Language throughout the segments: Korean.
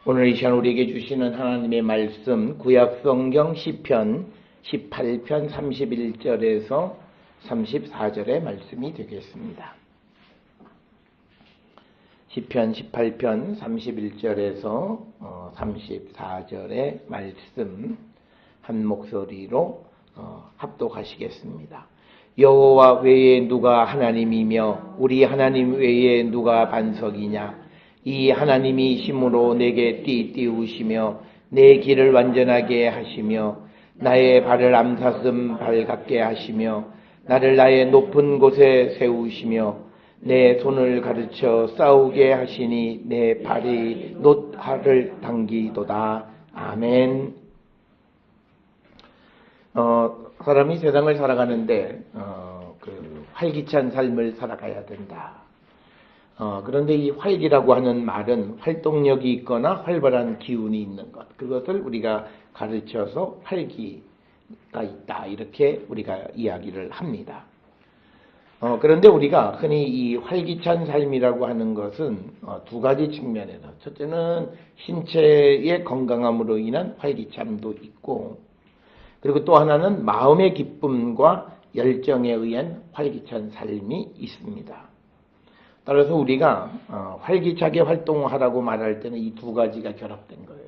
오늘 이 시간 우리에게 주시는 하나님의 말씀 구약성경 시편 18편 31절에서 34절의 말씀이 되겠습니다. 시편 18편 31절에서 34절의 말씀 한 목소리로 합독하시겠습니다. 여호와 외에 누가 하나님이며 우리 하나님 외에 누가 반석이냐. 이 하나님이 힘으로 내게 띠띠우시며 내 길을 완전하게 하시며 나의 발을 암사슴 발 같게 하시며 나를 나의 높은 곳에 세우시며 내 손을 가르쳐 싸우게 하시니 내 발이 놋할을 당기도다. 아멘. 사람이 세상을 살아가는데 활기찬 삶을 살아가야 된다. 그런데 이 활기라고 하는 말은 활동력이 있거나 활발한 기운이 있는 것, 그것을 우리가 가르쳐서 활기가 있다 이렇게 우리가 이야기를 합니다. 그런데 우리가 흔히 이 활기찬 삶이라고 하는 것은 두 가지 측면에서, 첫째는 신체의 건강함으로 인한 활기참도 있고, 그리고 또 하나는 마음의 기쁨과 열정에 의한 활기찬 삶이 있습니다. 따라서 우리가 활기차게 활동하라고 말할 때는 이 두 가지가 결합된 거예요.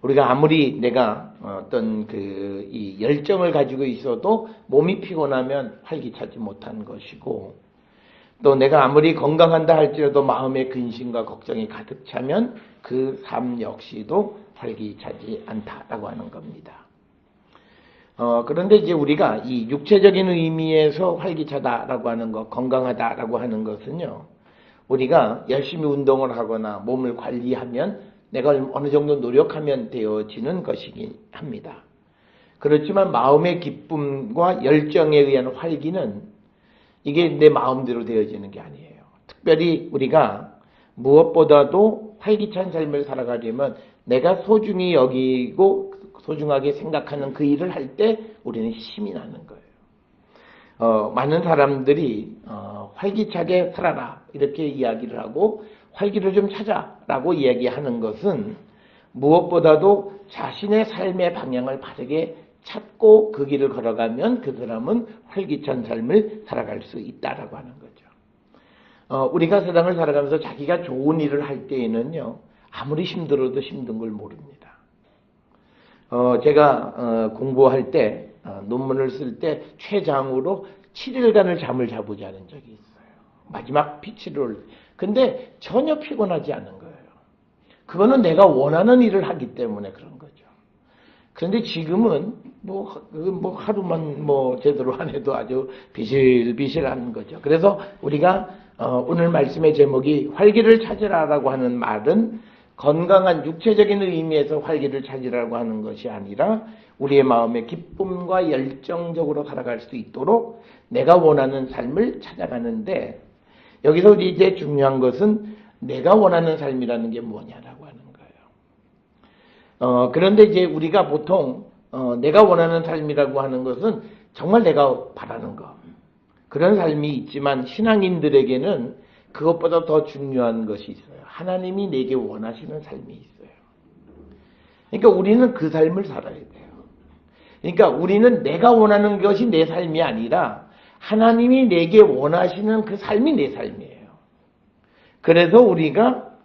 우리가 아무리 내가 어떤 이 열정을 가지고 있어도 몸이 피곤하면 활기차지 못한 것이고, 또 내가 아무리 건강한다 할지라도 마음의 근심과 걱정이 가득 차면 그 삶 역시도 활기차지 않다라고 하는 겁니다. 그런데 이제 우리가 이 육체적인 의미에서 활기차다라고 하는 것, 건강하다라고 하는 것은요, 우리가 열심히 운동을 하거나 몸을 관리하면 내가 어느 정도 노력하면 되어지는 것이긴 합니다. 그렇지만 마음의 기쁨과 열정에 의한 활기는 이게 내 마음대로 되어지는 게 아니에요. 특별히 우리가 무엇보다도 활기찬 삶을 살아가려면 내가 소중히 여기고 소중하게 생각하는 그 일을 할 때 우리는 힘이 나는 거예요. 많은 사람들이 활기차게 살아라 이렇게 이야기를 하고 활기를 좀 찾아라고 이야기하는 것은 무엇보다도 자신의 삶의 방향을 바르게 찾고 그 길을 걸어가면 그 사람은 활기찬 삶을 살아갈 수 있다라고 하는 거죠. 우리가 세상을 살아가면서 자기가 좋은 일을 할 때에는요, 아무리 힘들어도 힘든 걸 모릅니다. 제가 공부할 때 논문을 쓸 때 최장으로 7일간을 잠을 자보지 않은 적이 있어요. 마지막 피치를. 근데 전혀 피곤하지 않은 거예요. 그거는 내가 원하는 일을 하기 때문에 그런 거죠. 그런데 지금은 하루만 제대로 안 해도 아주 비실비실한 거죠. 그래서 우리가 오늘 말씀의 제목이 활기를 찾으라라고 하는 말은 건강한 육체적인 의미에서 활기를 찾으라고 하는 것이 아니라 우리의 마음의 기쁨과 열정적으로 살아갈 수 있도록 내가 원하는 삶을 찾아가는데, 여기서 이제 중요한 것은 내가 원하는 삶이라는 게 뭐냐라고 하는 거예요. 그런데 이제 우리가 보통 내가 원하는 삶이라고 하는 것은 정말 내가 바라는 것, 그런 삶이 있지만 신앙인들에게는 그것보다 더 중요한 것이 있어요. 하나님이 내게 원하시는 삶이 있어요. 그러니까 우리는 그 삶을 살아야 돼요. 그러니까 우리는 내가 원하는 것이 내 삶이 아니라 하나님이 내게 원하시는 그 삶이 내 삶이에요. 그래서 우리가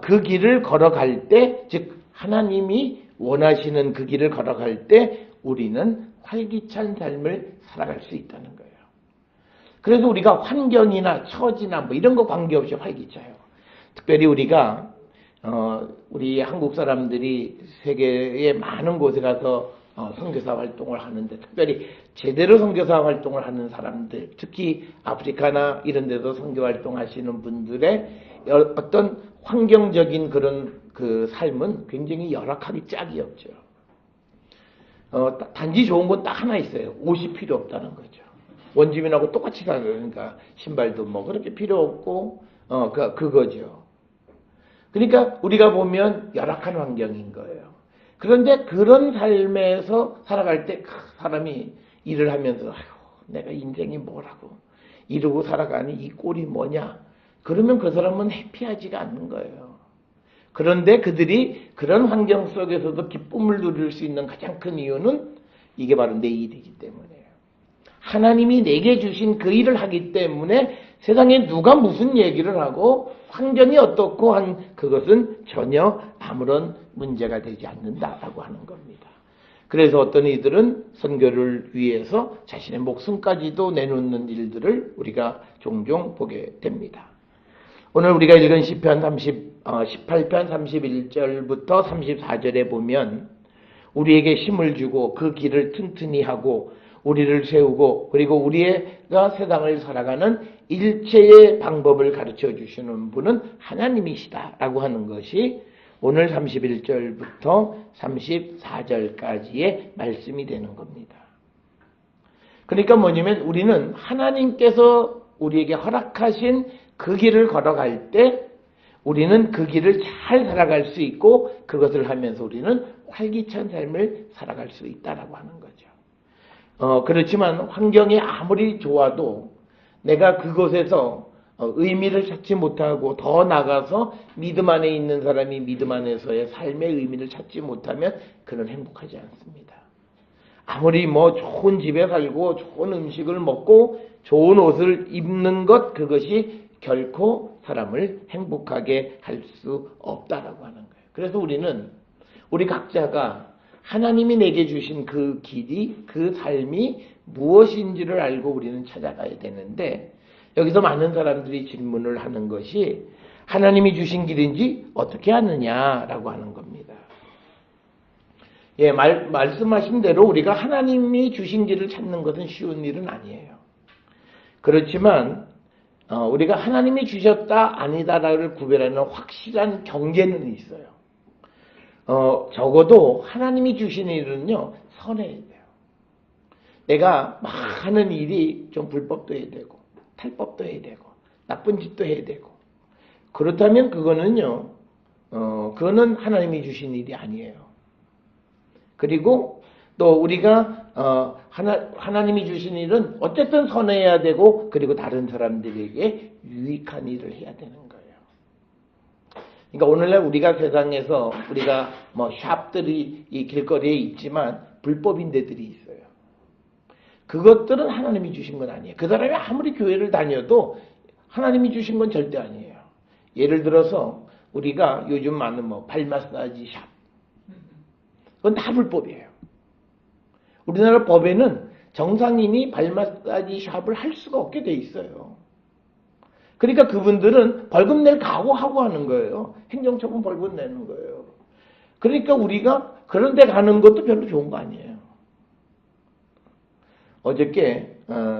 그 길을 걸어갈 때, 즉 하나님이 원하시는 그 길을 걸어갈 때 우리는 활기찬 삶을 살아갈 수 있다는 거예요. 그래서 우리가 환경이나 처지나 이런 거 관계없이 활기차요. 특별히 우리가 우리 한국 사람들이 세계의 많은 곳에 가서 선교사 활동을 하는데, 특별히 제대로 선교사 활동을 하는 사람들, 특히 아프리카나 이런 데서 선교 활동하시는 분들의 어떤 환경적인 그런 그 삶은 굉장히 열악하기 짝이 없죠. 단지 좋은 건 딱 하나 있어요. 옷이 필요 없다는 거죠. 원주민하고 똑같이 살으니까 신발도 그렇게 필요 없고 그거죠. 그러니까 우리가 보면 열악한 환경인 거예요. 그런데 그런 삶에서 살아갈 때 사람이 일을 하면서 내가 인생이 뭐라고 이러고 살아가니 이 꼴이 뭐냐, 그러면 그 사람은 해피하지가 않는 거예요. 그런데 그들이 그런 환경 속에서도 기쁨을 누릴 수 있는 가장 큰 이유는 이게 바로 내 일이기 때문이에요. 하나님이 내게 주신 그 일을 하기 때문에 세상에 누가 무슨 얘기를 하고 환경이 어떻고 한 그것은 전혀 아무런 문제가 되지 않는다라고 하는 겁니다. 그래서 어떤 이들은 선교를 위해서 자신의 목숨까지도 내놓는 일들을 우리가 종종 보게 됩니다. 오늘 우리가 읽은 시편 18편 31절부터 34절에 보면 우리에게 힘을 주고 그 길을 튼튼히 하고 우리를 세우고 그리고 우리가 세상을 살아가는 일체의 방법을 가르쳐 주시는 분은 하나님이시다라고 하는 것이 오늘 31절부터 34절까지의 말씀이 되는 겁니다. 그러니까 뭐냐면 우리는 하나님께서 우리에게 허락하신 그 길을 걸어갈 때 우리는 그 길을 잘 살아갈 수 있고 그것을 하면서 우리는 활기찬 삶을 살아갈 수 있다라고 하는 거죠. 그렇지만 환경이 아무리 좋아도 내가 그곳에서 의미를 찾지 못하고 더 나가서 믿음 안에 있는 사람이 믿음 안에서의 삶의 의미를 찾지 못하면 그는 행복하지 않습니다. 아무리 좋은 집에 살고 좋은 음식을 먹고 좋은 옷을 입는 것 그것이 결코 사람을 행복하게 할 수 없다라고 하는 거예요. 그래서 우리 각자가 하나님이 내게 주신 그 길이 그 삶이 무엇인지를 알고 우리는 찾아가야 되는데 여기서 많은 사람들이 질문을 하는 것이 하나님이 주신 길인지 어떻게 아느냐라고 하는 겁니다. 예, 말씀하신 대로 우리가 하나님이 주신 길을 찾는 것은 쉬운 일은 아니에요. 그렇지만 우리가 하나님이 주셨다 아니다를 구별하는 확실한 경계는 있어요. 적어도 하나님이 주신 일은요 선해야 돼요. 내가 막 하는 일이 좀 불법도 해야 되고 탈법도 해야 되고 나쁜 짓도 해야 되고 그렇다면 그거는요 그거는 하나님이 주신 일이 아니에요. 그리고 또 우리가 하나님이 주신 일은 어쨌든 선해야 되고 그리고 다른 사람들에게 유익한 일을 해야 되는 거예요. 그러니까 오늘날 우리가 세상에서 우리가 샵들이 이 길거리에 있지만 불법인 데들이 있어요. 그것들은 하나님이 주신 건 아니에요. 그 사람이 아무리 교회를 다녀도 하나님이 주신 건 절대 아니에요. 예를 들어서 우리가 요즘 많은 발 마사지 샵 그건 다 불법이에요. 우리나라 법에는 정상인이 발 마사지 샵을 할 수가 없게 돼 있어요. 그러니까 그분들은 벌금 낼 각오하고 하는 거예요. 행정처분 벌금 내는 거예요. 그러니까 우리가 그런 데 가는 것도 별로 좋은 거 아니에요. 어저께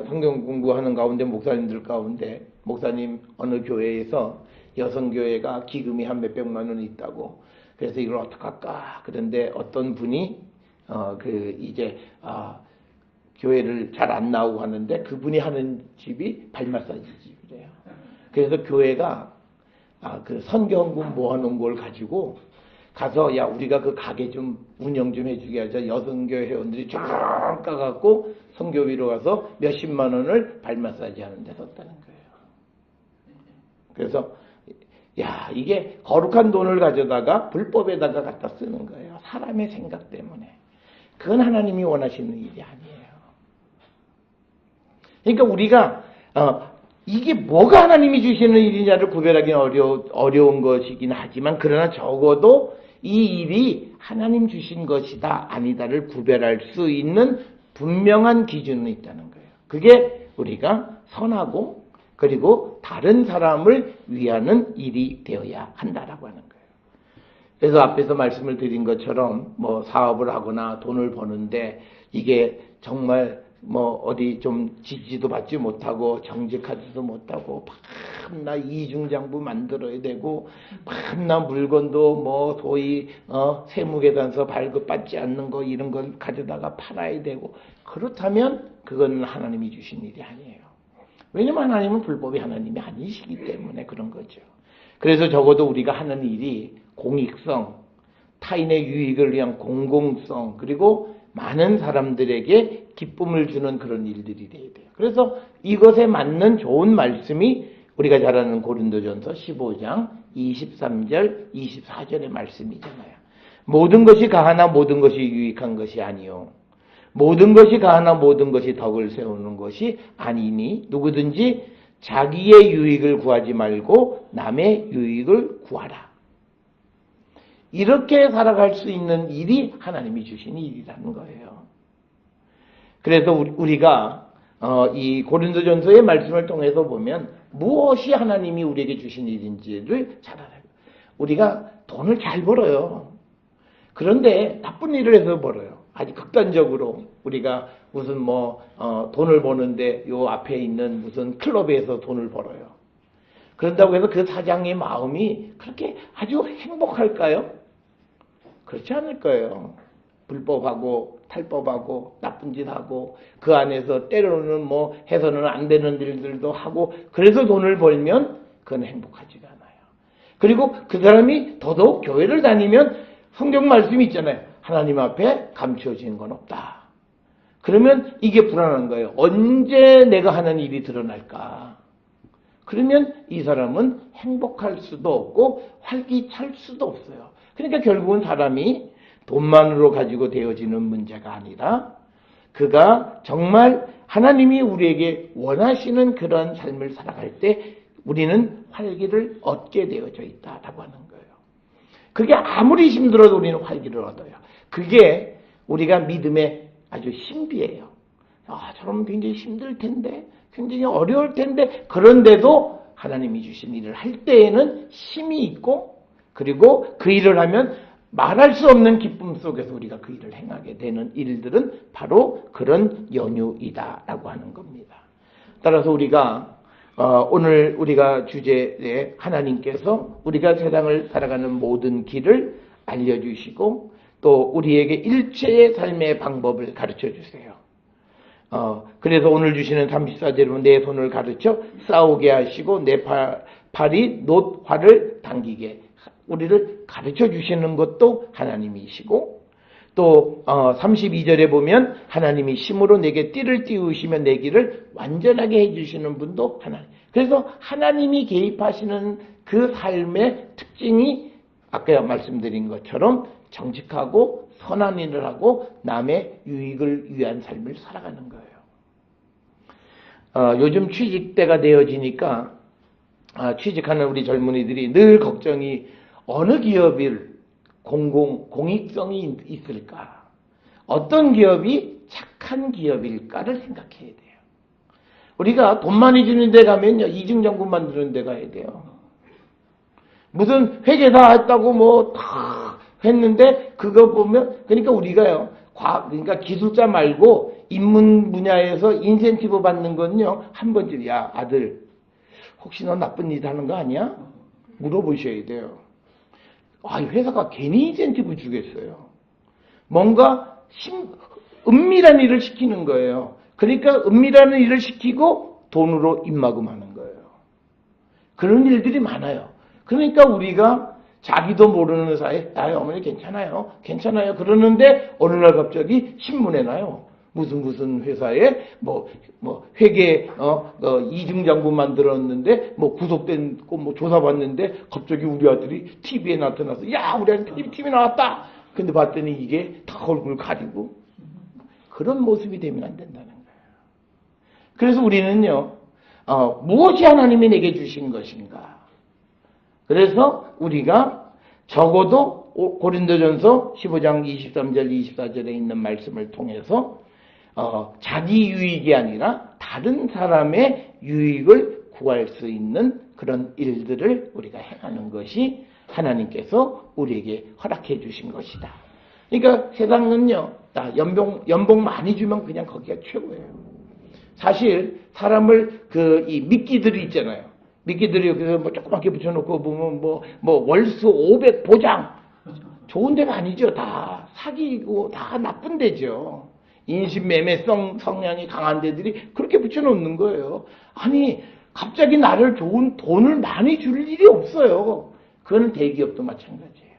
성경 공부하는 가운데 목사님들 가운데 목사님 어느 교회에서 여성교회가 기금이 한 몇백만 원 있다고 그래서 이걸 어떡할까 그런데 어떤 분이 교회를 잘 안 나오고 하는데 그분이 하는 집이 발 마사지 집이래요. 그래서 교회가 그 선교헌금 모아놓은 걸 가지고 가서 야 우리가 그 가게 좀 운영 좀 해주게 하자. 여성교회 회원들이 쫙 까갖고 선교비로 가서 몇십만 원을 발 마사지 하는 데 썼다는 거예요. 그래서 야 이게 거룩한 돈을 가져다가 불법에다가 갖다 쓰는 거예요. 사람의 생각 때문에. 그건 하나님이 원하시는 일이 아니에요. 그러니까 우리가 이게 뭐가 하나님이 주시는 일이냐를 구별하기 어려운 것이긴 하지만 그러나 적어도 이 일이 하나님 주신 것이다 아니다를 구별할 수 있는 분명한 기준은 있다는 거예요. 그게 우리가 선하고 그리고 다른 사람을 위하는 일이 되어야 한다라고 하는 거예요. 그래서 앞에서 말씀을 드린 것처럼 사업을 하거나 돈을 버는데 이게 정말 어디 좀 지지도 받지 못하고 정직하지도 못하고 밤낮 이중장부 만들어야 되고 밤낮 물건도 소위 세무계단서 발급받지 않는 거 이런 걸 가져다가 팔아야 되고 그렇다면 그건 하나님이 주신 일이 아니에요. 왜냐면 하나님은 불법이 하나님이 아니시기 때문에 그런 거죠. 그래서 적어도 우리가 하는 일이 공익성, 타인의 유익을 위한 공공성 그리고 많은 사람들에게 기쁨을 주는 그런 일들이 돼야 돼요. 그래서 이것에 맞는 좋은 말씀이 우리가 잘 아는 고린도전서 15장 23절, 24절의 말씀이잖아요. 모든 것이 가하나 모든 것이 유익한 것이 아니요. 모든 것이 가하나 모든 것이 덕을 세우는 것이 아니니 누구든지 자기의 유익을 구하지 말고 남의 유익을 구하라. 이렇게 살아갈 수 있는 일이 하나님이 주신 일이라는 거예요. 그래서 우리가 이 고린도전서의 말씀을 통해서 보면 무엇이 하나님이 우리에게 주신 일인지를 잘 알아요. 우리가 돈을 잘 벌어요. 그런데 나쁜 일을 해서 벌어요. 아주 극단적으로 우리가 무슨 돈을 버는데 요 앞에 있는 무슨 클럽에서 돈을 벌어요. 그런다고 해서 그 사장의 마음이 그렇게 아주 행복할까요? 그렇지 않을 거예요. 불법하고 탈법하고 나쁜 짓하고 그 안에서 때로는 해서는 안 되는 일들도 하고 그래서 돈을 벌면 그건 행복하지가 않아요. 그리고 그 사람이 더더욱 교회를 다니면 성경 말씀이 있잖아요. 하나님 앞에 감추어진 건 없다. 그러면 이게 불안한 거예요. 언제 내가 하는 일이 드러날까? 그러면 이 사람은 행복할 수도 없고 활기찰 수도 없어요. 그러니까 결국은 사람이 돈만으로 가지고 되어지는 문제가 아니라 그가 정말 하나님이 우리에게 원하시는 그런 삶을 살아갈 때 우리는 활기를 얻게 되어져 있다라고 하는 거예요. 그게 아무리 힘들어도 우리는 활기를 얻어요. 그게 우리가 믿음의 아주 신비예요. 저러면 굉장히 힘들 텐데, 굉장히 어려울 텐데, 그런데도 하나님이 주신 일을 할 때에는 힘이 있고, 그리고 그 일을 하면 말할 수 없는 기쁨 속에서 우리가 그 일을 행하게 되는 일들은 바로 그런 연유이다라고 하는 겁니다. 따라서 우리가 오늘 우리가 주제에 하나님께서 우리가 세상을 살아가는 모든 길을 알려주시고 또 우리에게 일체의 삶의 방법을 가르쳐 주세요. 그래서 오늘 주시는 34절은 내 손을 가르쳐 싸우게 하시고 내 팔이 놋 활을 당기게 우리를 가르쳐 주시는 것도 하나님이시고 또 32절에 보면 하나님이 힘으로 내게 띠를 띄우시면 내 길을 완전하게 해주시는 분도 하나님. 그래서 하나님이 개입하시는 그 삶의 특징이 아까 말씀드린 것처럼 정직하고 선한 일을 하고 남의 유익을 위한 삶을 살아가는 거예요. 요즘 취직 때가 되어지니까 취직하는 우리 젊은이들이 늘 걱정이 어느 기업일 공익성이 있을까? 어떤 기업이 착한 기업일까를 생각해야 돼요. 우리가 돈 많이 주는 데 가면요, 이중장부 만드는 데 가야 돼요. 무슨 회계사 했다고 다 했는데, 그거 보면, 그러니까 우리가요, 그러니까 기술자 말고 인문 분야에서 인센티브 받는 건요, 한 번쯤, 야, 아들, 혹시 너 나쁜 일 하는 거 아니야? 물어보셔야 돼요. 회사가 괜히 인센티브 주겠어요. 뭔가 은밀한 일을 시키는 거예요. 그러니까 은밀한 일을 시키고 돈으로 입막음하는 거예요. 그런 일들이 많아요. 그러니까 우리가 자기도 모르는 사이에 어머니 괜찮아요. 괜찮아요. 그러는데 어느 날 갑자기 신문에 나요. 무슨 회사에 회계 이중장부 만들었는데 구속된 거 조사받는데 갑자기 우리 아들이 TV에 나타나서 야 우리 아들 TV 나왔다. 근데 봤더니 이게 다 얼굴 가리고 그런 모습이 되면 안 된다는 거예요. 그래서 우리는요 무엇이 하나님이 내게 주신 것인가. 그래서 우리가 적어도 고린도전서 15장 23절 24절에 있는 말씀을 통해서 자기 유익이 아니라 다른 사람의 유익을 구할 수 있는 그런 일들을 우리가 행하는 것이 하나님께서 우리에게 허락해 주신 것이다. 그러니까 세상은요, 연봉 많이 주면 그냥 거기가 최고예요. 사실 사람을 이 미끼들이 있잖아요. 미끼들이 여기서 조그맣게 붙여놓고 보면 월수 500 보장. 좋은 데가 아니죠. 다 사기고 다 나쁜 데죠. 인신매매성 성향이 강한 데들이 그렇게 붙여놓는 거예요. 아니 갑자기 나를 좋은 돈을 많이 줄 일이 없어요. 그건 대기업도 마찬가지예요.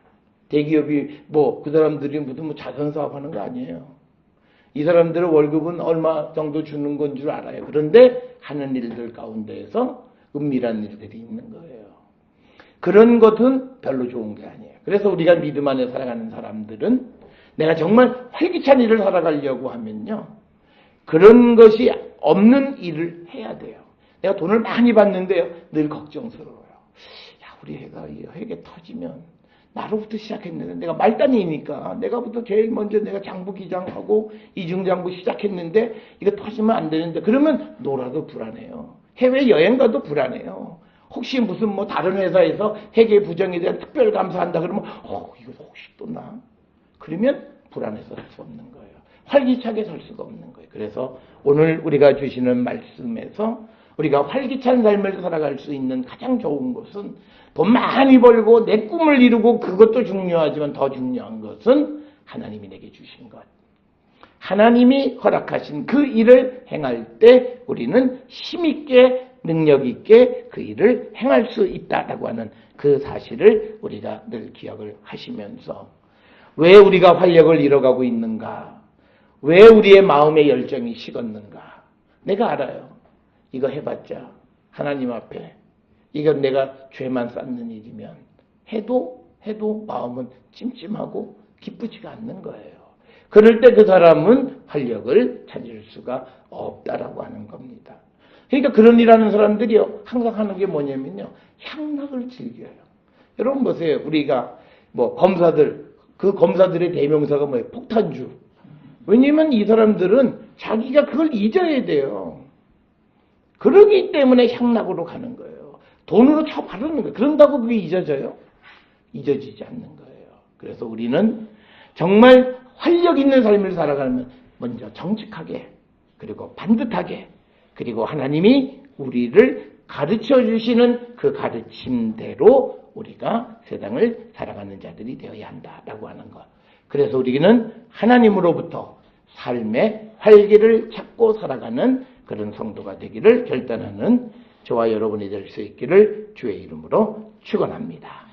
대기업이 그 사람들이 무슨 자선사업 하는 거 아니에요. 이 사람들은 월급은 얼마 정도 주는 건 줄 알아요. 그런데 하는 일들 가운데에서 은밀한 일들이 있는 거예요. 그런 것은 별로 좋은 게 아니에요. 그래서 우리가 믿음 안에 살아가는 사람들은 내가 정말 활기찬 일을 살아가려고 하면요, 그런 것이 없는 일을 해야 돼요. 내가 돈을 많이 받는데요, 늘 걱정스러워요. 야, 우리 애가 이 회계 터지면 나로부터 시작했는데 내가 말단이니까 내가부터 제일 먼저 내가 장부기장하고 이중장부 시작했는데 이거 터지면 안 되는데, 그러면 놀아도 불안해요. 해외여행 가도 불안해요. 혹시 무슨 뭐 다른 회사에서 회계 부정에 대한 특별 감사한다 그러면 이거 혹시 또 나? 그러면 불안해서 살 수 없는 거예요. 활기차게 살 수가 없는 거예요. 그래서 오늘 우리가 주시는 말씀에서 우리가 활기찬 삶을 살아갈 수 있는 가장 좋은 것은 돈 많이 벌고 내 꿈을 이루고, 그것도 중요하지만 더 중요한 것은 하나님이 내게 주신 것. 하나님이 허락하신 그 일을 행할 때 우리는 힘있게 능력있게 그 일을 행할 수 있다라고 하는 그 사실을 우리가 늘 기억을 하시면서, 왜 우리가 활력을 잃어가고 있는가? 왜 우리의 마음의 열정이 식었는가? 내가 알아요. 이거 해봤자 하나님 앞에 이건 내가 죄만 쌓는 일이면 해도 마음은 찜찜하고 기쁘지가 않는 거예요. 그럴 때 그 사람은 활력을 찾을 수가 없다라고 하는 겁니다. 그러니까 그런 일 하는 사람들이요, 항상 하는 게 뭐냐면요, 향락을 즐겨요. 여러분 보세요. 우리가 뭐 검사들, 그 검사들의 대명사가 뭐예요? 폭탄주. 왜냐면 이 사람들은 자기가 그걸 잊어야 돼요. 그러기 때문에 향락으로 가는 거예요. 돈으로 쳐 바르는 거예요. 그런다고 그게 잊어져요? 잊어지지 않는 거예요. 그래서 우리는 정말 활력 있는 삶을 살아가면 먼저 정직하게, 그리고 반듯하게, 그리고 하나님이 우리를 가르쳐 주시는 그 가르침대로 우리가 세상을 살아가는 자들이 되어야 한다라고 하는 것. 그래서 우리는 하나님으로부터 삶의 활기를 찾고 살아가는 그런 성도가 되기를 결단하는 저와 여러분이 될 수 있기를 주의 이름으로 축원합니다.